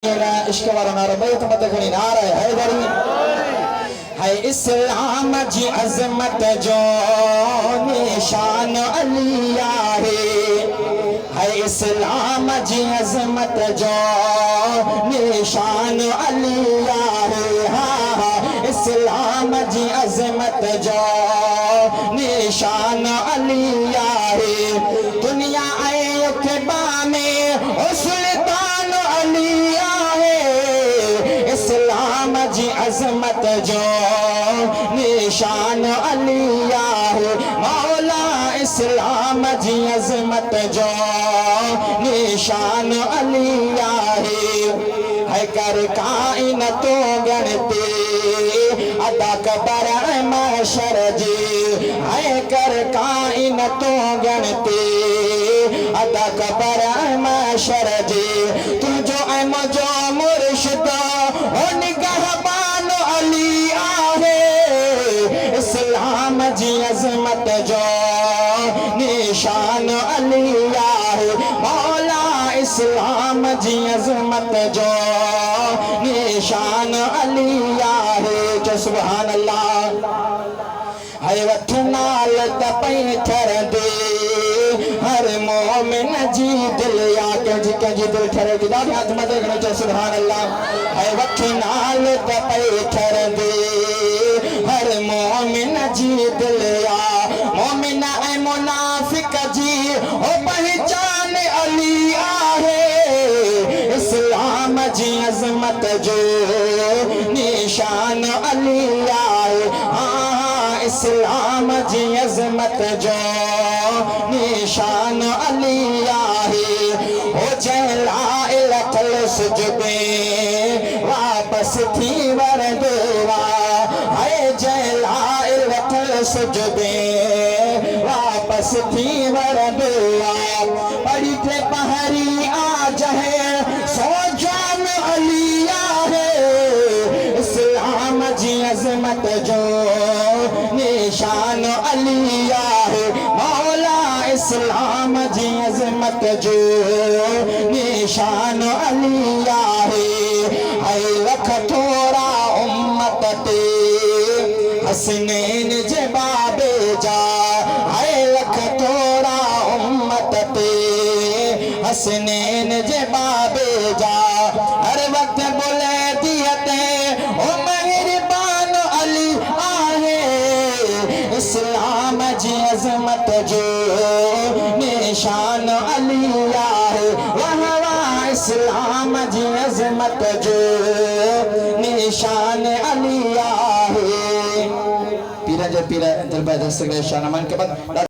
इश्क वाला नारा बैत मत खड़ी नारा है हैदरी है इस्लाम जी अजमत जो निशान अलिया है इस्लाम जी अजमत जो निशान अलिया है हाँ इस्लाम जी अजमत जो निशान अलिया है दुनिया आए खबा में ओ सुल्तान अलिया इस्लाम जी अजमत जो निशान अलिया है मौला इस्लाम जी अजमत जो निशान अलिया है कर कायनतो गणते अदा कबर महशर जी है कर कायनतो गणते अदा कबर महशर जी तू जो है मजो मुर्शिद निगहबान अली आहे इस्लाम जी अजमत जो निशान अलिया है मौला इस्लाम जी अजमत जो निशान अलिया है जो सुभान अल्लाह है वठ नाल तपई ठर दे हर मोमिन जी दिल या के जी दिल ठरे की दाढ़ी हाथ में देखना चाहिए सुभान अल्लाह है वठ नाल तपई ठर दे हर मोमिन जी दिल या मोमिन ए मुनाफिक जी ओ पहचान अली आहे इस्लाम जी अजमत जो निशान अली आहे हाँ इस्लाम जी अजमत जो निशान अलिया है हो जला इलखल सुजबे वापस थी वर देवा है जला इलखल सुजबे वापस थी वर देवा पड़ी थे पहरी आ जाए सो जान अलिया है इस्लाम जी अजमत जो निशान अलिया है मौला इस्लाम जी अजमत जो निशान अलिया है लख थोड़ा उम्मत ते हसनैन जे बाबे जा है लख थोड़ा उम्मत ते हसनैन जे बाबे जा हर वक्त बोले दियते ओ मेहरबान अली आहे इस्लाम जी अजमत जो निशान अलिया है वहाँ इस्लाम जी अजमत जो निशान अलिया है पीरा जो पीरा दरबार दस्तगीर शान अमान के बाद